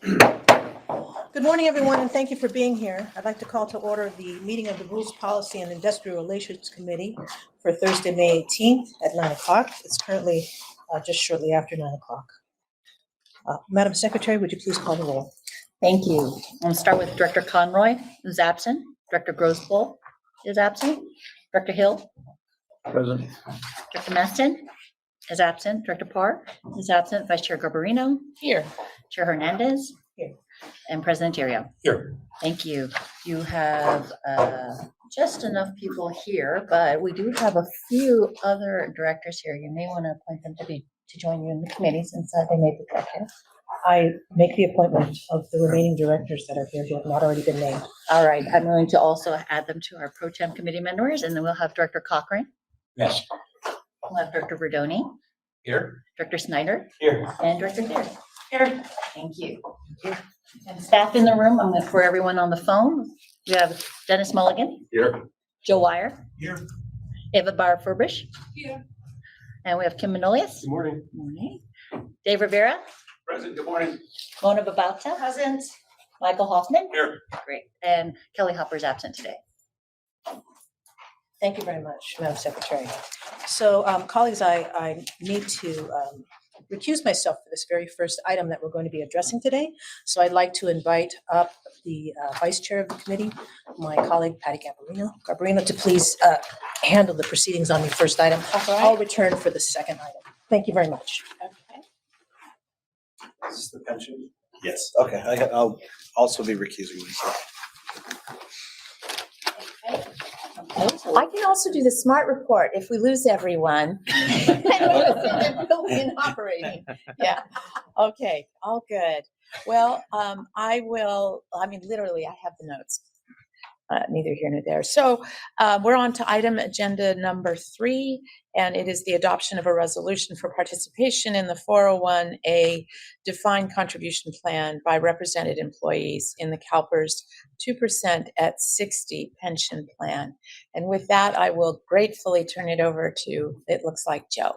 Good morning, everyone, and thank you for being here. I'd like to call to order the meeting of the Rules Policy and Industrial Relations Committee for Thursday, May 18th at 9 o'clock. It's currently just shortly after 9 o'clock. Madam Secretary, would you please call the roll? Thank you. I'm going to start with Director Conroy, who's absent. Director Grosbull is absent. Director Hill. Present. Director Meston is absent. Director Parr is absent. Vice Chair Garbarino. Here. Chair Hernandez. Here. And President Terrio. Here. Thank you. You have just enough people here, but we do have a few other directors here. You may want to appoint them to join you in the committee since they may be here. I make the appointment of the remaining directors that are here who have not already been named. All right. I'm going to also add them to our pro tem committee members, and then we'll have Director Cochran. Yes. We'll have Director Verdoni. Here. Director Snyder. Here. And Director Thayer. Here. Thank you. And staff in the room, I'm going to, for everyone on the phone, we have Dennis Mulligan. Here. Joe Wire. Here. Eva Barr-Furbish. Here. And we have Kim Manolius. Good morning. Morning. Dave Rivera. Present. Good morning. Mona Babauta. Present. Michael Hoffman. Here. Great. And Kelly Hopper is absent today. Thank you very much, Madam Secretary. So, colleagues, I need to recuse myself for this very first item that we're going to be addressing today. So I'd like to invite up the Vice Chair of the committee, my colleague Patty Garbarino, to please handle the proceedings on the first item. I'll return for the second item. Thank you very much. Okay. Is this the pension? Yes, okay, I'll also be recusing myself. I can also do the smart report if we lose everyone. Building and operating. Yeah. Okay. All good. Well, literally, I have the notes. Neither here nor there. So we're on to item agenda number 3, and it is the adoption of a resolution for participation in the 401A defined contribution plan by represented employees in the CalPERS 2% at 60 pension plan. And with that, I will gratefully turn it over to, it looks like, Joe.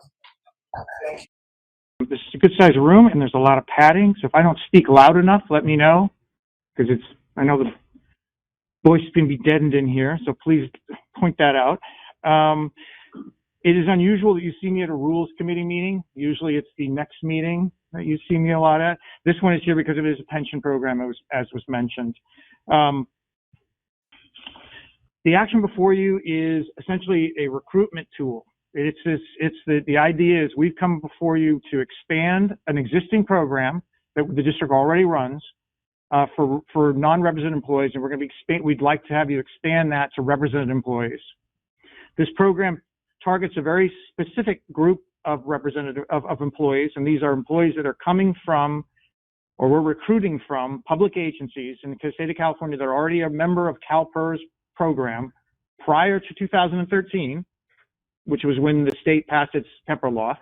This is a good sized room and there's a lot of padding. So if I don't speak loud enough, let me know, because I know the voice can be deadened in here, so please point that out. It is unusual that you see me at a Rules Committee meeting. Usually it's the next meeting that you see me a lot at. This one is here because it is a pension program, as was mentioned. The action before you is essentially a recruitment tool. The idea is we've come before you to expand an existing program that the district already runs for non-represented employees, and we'd like to have you expand that to represented employees. This program targets a very specific group of of employees, and these are employees that are coming from, or we're recruiting from, public agencies in the state of California that are already a member of CalPERS program prior to 2013, which was when the state passed its PEPR law.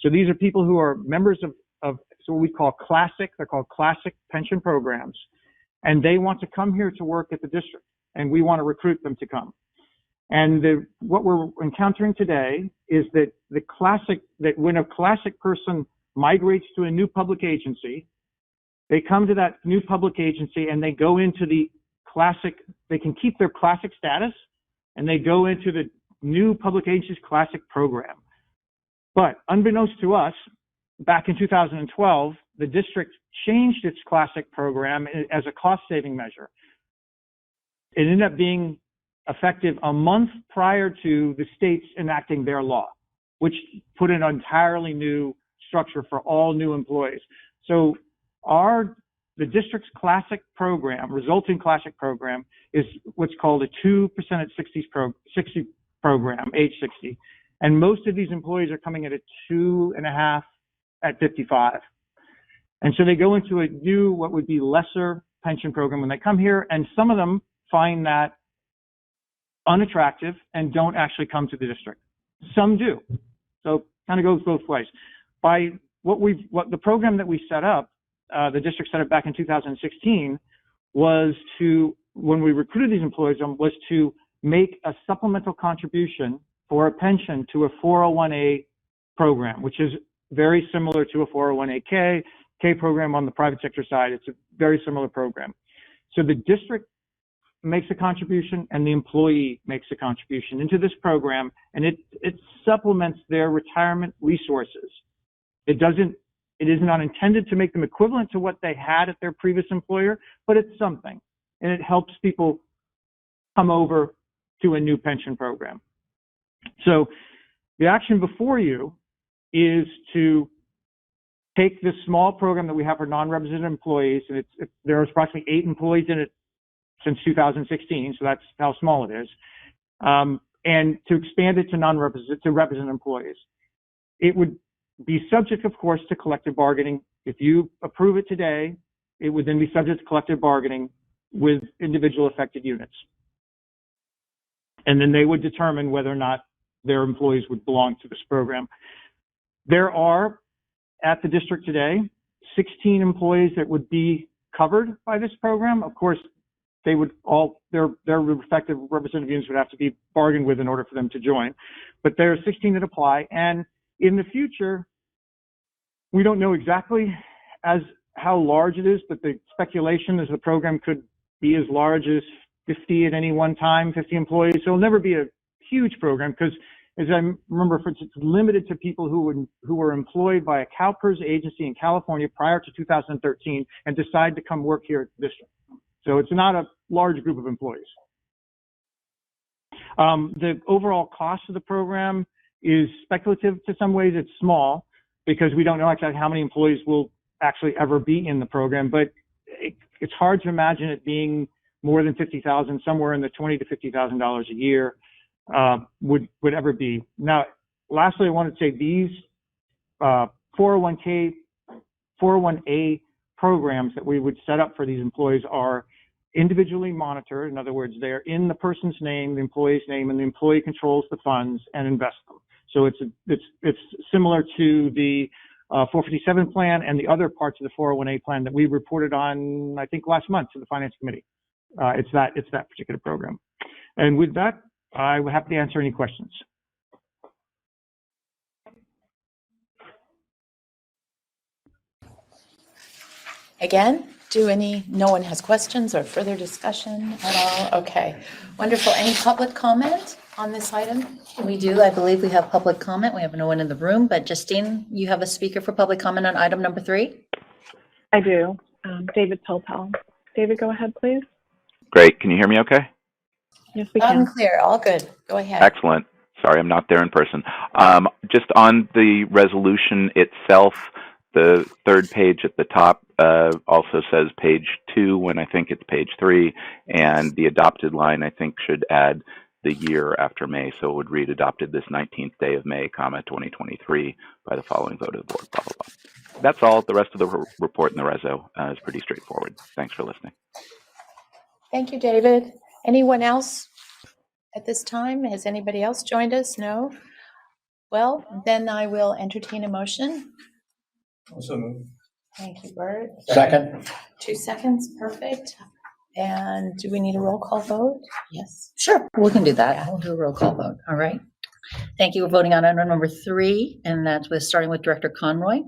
So these are people who are members of so what we call they're called classic pension programs, and they want to come here to work at the district, and we want to recruit them to come. And what we're encountering today is that when a classic person migrates to a new public agency, they come to that new public agency and they go into the classic, they can keep their classic status, and they go into the new public agency's classic program. But unbeknownst to us, back in 2012, the district changed its classic program as a cost-saving measure. It ended up being effective a month prior to the states enacting their law, which put an entirely new structure for all new employees. So the district's classic program, resulting classic program, is what's called a 2% at 60 program, age 60. And most of these employees are coming at a 2.5 at 55. And so they go into a new, what would be lesser pension program when they come here, and some of them find that unattractive and don't actually come to the district. Some do. So kind of goes both ways. By what the program that we set up, the district set up back in 2016, was to, when we recruited these employees, was to make a supplemental contribution for a pension to a 401A program, which is very similar to a 401k, 401k program on the private sector side. It's a very similar program. So the district makes a contribution and the employee makes a contribution into this program, and it supplements their retirement resources. It is not intended to make them equivalent to what they had at their previous employer, but it's something, and it helps people come over to a new pension program. So the action before you is to take this small program that we have for non-represented employees, and there's approximately 8 employees in it since 2016, so that's how small it is, and to expand it to represent employees. It would be subject, of course, to collective bargaining. If you approve it today, it would then be subject to collective bargaining with individual affected units. And then they would determine whether or not their employees would belong to this program. There are, at the district today, 16 employees that would be covered by this program. Of course, they would all, their respective representative units would have to be bargained with in order for them to join. But there are 16 that apply. And in the future, we don't know exactly how large it is, but the speculation is the program could be as large as 50 at any one time, 50 employees. So it'll never be a huge program because, as I remember, it's limited to people who were employed by a CalPERS agency in California prior to 2013 and decide to come work here at the district. So it's not a large group of employees. The overall cost of the program is speculative to some ways. It's small because we don't know exactly how many employees will actually ever be in the program, but it's hard to imagine it being more than $50,000, somewhere in the $20,000 to $50,000 a year would ever be. Now, lastly, I want to say these 401A programs that we would set up for these employees are individually monitored. In other words, they're in the person's name, the employee's name, and the employee controls the funds and invests them. So it's similar to the 457 plan and the other parts of the 401A plan that we reported on, I think, last month to the Finance Committee. It's that particular program. And with that, I would happy to answer any questions. Again, no one has questions or further discussion at all? Okay, wonderful. Any public comment on this item? We do. I believe we have public comment. We have no one in the room, but Justine, you have a speaker for public comment on item number 3? I do. David Pilpel. David, go ahead, please. Great. Can you hear me okay? Yes, we Loud can. and clear, all good. Go ahead. Excellent. Sorry, I'm not there in person. Just on the resolution itself, the third page at the top also says page 2 when I think it's page 3, and the adopted line I think should add the year after May, so it would read adopted this 19th day of May, 2023 by the following vote of the board, blah, blah, blah. That's all. The rest of the report in the reso is pretty straightforward. Thanks for listening. Thank you, David. Anyone else at this time? Has anybody else joined us? No? Well, then I will entertain a motion. Also moved. Thank you, Bert. Second. 2 seconds, perfect. And do we need a roll call vote? Yes. Sure, we can do that. We'll do a roll call vote. All right. Thank you. We're voting on item number 3, and that's starting with Director Conroy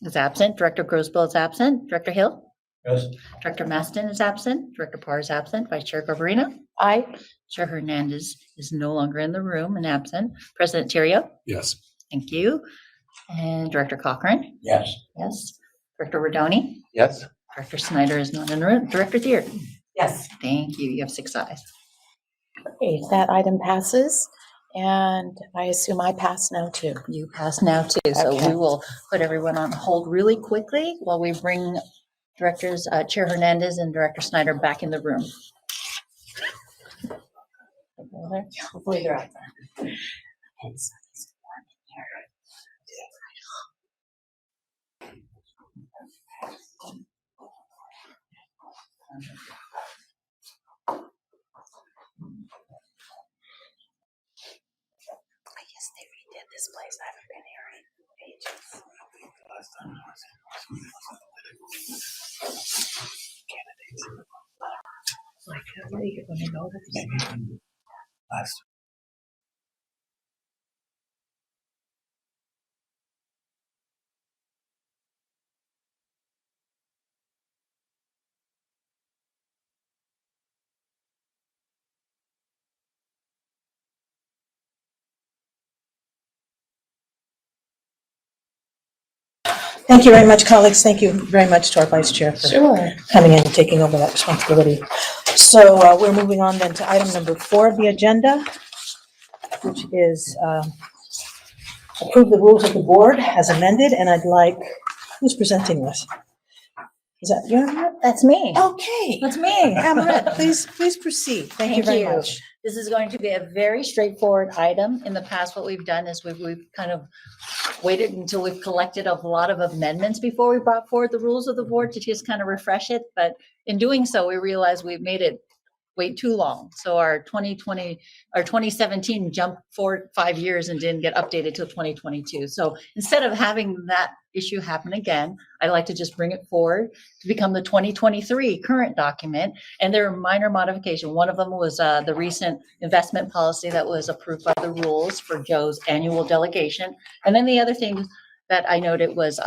is absent. Director Grosbill is absent. Director Hill? Yes. Director Maston is absent. Director Parr is absent. Vice Chair Garbarino? Aye. Chair Hernandez is no longer in the room and absent. President Theriault? Yes. Thank you. And Director Cochran? Yes. Yes. Director Rodoni? Yes. Director Snyder is not in the room. Director Thier? Yes. Thank you. You have 6 ayes. Okay, that item passes, and I assume I pass now too. You pass now too. So Okay. we will put everyone on hold really quickly while we bring Directors Chair Hernandez and Director Snyder back in the room. Hopefully they're out there. I guess they redid this place. I haven't been here in ages. Like, when you go to the Last Thank you very much, colleagues. Thank you very much to our vice chair for Sure. coming in and taking over that responsibility. So we're moving on then to item number 4 of the agenda, which is approve the rules of the board as amended, and I'd like, who's presenting this? Is that you? Amoret? That's me. Okay. That's me. Amoret, please proceed. Thank you very much. This is going to be a very straightforward item. In the past, what we've done is we've kind of waited until we've collected a lot of amendments before we brought forward the rules of the board to just kind of refresh it. But in doing so, we realized we've made it wait too long. So our 2017 jumped forward 5 years and didn't get updated till 2022. So instead of having that issue happen again, I like to just bring it forward to become the 2023 current document. And there are minor modifications. One of them was the recent investment policy that was approved by the rules for Joe's annual delegation. And then the other thing that I noted was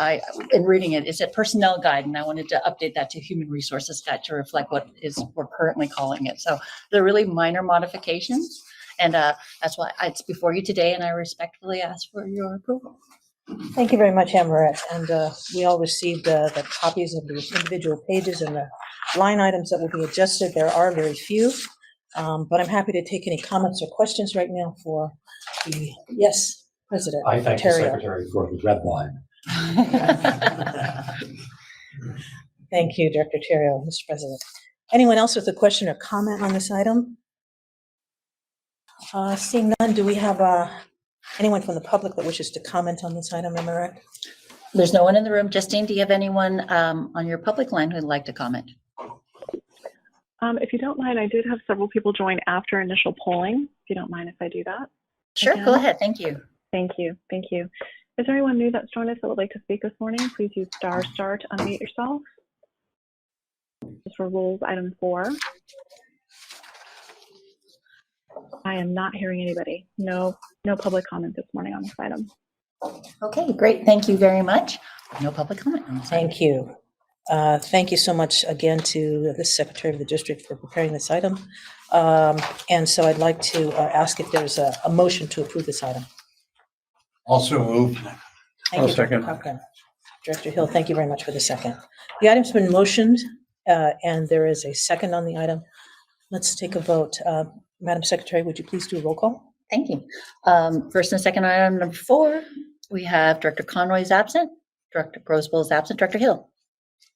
in reading it, is a personnel guide, and I wanted to update that to human resources guide to reflect what we're currently calling it. So they're really minor modifications, and that's why it's before you today, and I respectfully ask for your approval. Thank you very much, Amoret. And we all received the copies of the individual pages and the line items that will be adjusted. There are very few, but I'm happy to take any comments or questions right now for the, yes, President. I thank the Terrio. Secretary for the red line. Thank you, Director Terrio, Mr. President. Anyone else with a question or comment on this item? Seeing none, do we have anyone from the public that wishes to comment on this item, am I right? There's no one in the room. Justine, do you have anyone on your public line who'd like to comment? If you don't mind, I did have several people join after initial polling. If you don't mind if I do that. Sure, Again. go ahead. Thank you. Thank you. Thank you. Is there anyone new that's joined us that would like to speak this morning? Please use ** to unmute yourself. Just for rules, item 4. I am not hearing anybody. No public comment this morning on this item. Okay, great. Thank you very much. No public comment. Thank you. Thank you so much again to the Secretary of the District for preparing this item. And so I'd like to ask if there's a motion to approve this item. Also moved. Thank I'll you, second. Okay. Director Hill, thank you very much for the second. The item's been motioned, and there is a second on the item. Let's take a vote. Madam Secretary, would you please do a roll call? Thank you. First and second item number 4, we have Director Conroy is absent, Director Grosbull is absent, Director Hill.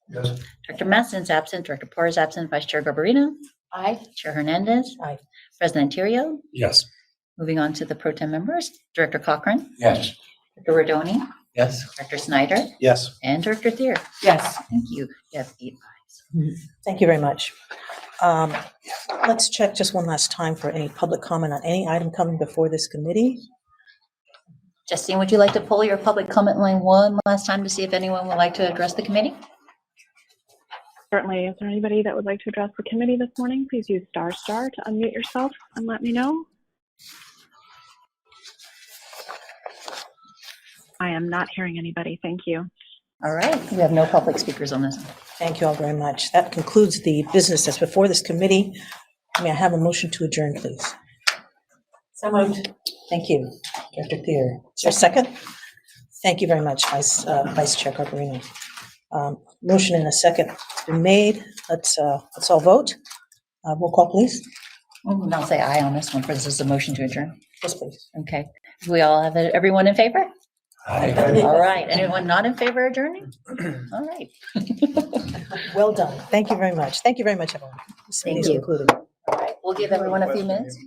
Yes. Director Masson is absent, Director Porter is absent, Vice Chair Garbarino. Aye. Chair Hernandez. Aye. President Terrio. Yes. Moving on to the pro tem members, Director Cochran, Yes. Director Rodoni, Yes. Director Snyder, Yes. and Director Thier. Yes. Thank you. You have 8 ayes. Thank you very much. Let's check just one last time for any public comment on any item coming before this committee. Justine, would you like to pull your public comment line one last time to see if anyone would like to address the committee? Certainly. Is there anybody that would like to address the committee this morning? Please use ** to unmute yourself and let me know. I am not hearing anybody. Thank you. All right, we have no public speakers on this. Thank you all very much. That concludes the business that's before this committee. May I have a motion to adjourn, please? So moved. Thank you, Director Thier. Is there a second? Thank you very much, Vice Chair Garbarino. Motion and a second has been made. Let's all vote. Roll call, please. And I'll say aye on this one, for this is a motion to adjourn. Yes, please. Okay, do we all have it, everyone in favor? Aye. All right, anyone not in favor of adjourning? All right. Well done. Thank you very much. Thank you very much, everyone. This meeting is Thank you. concluded. All right, we'll give everyone a few minutes.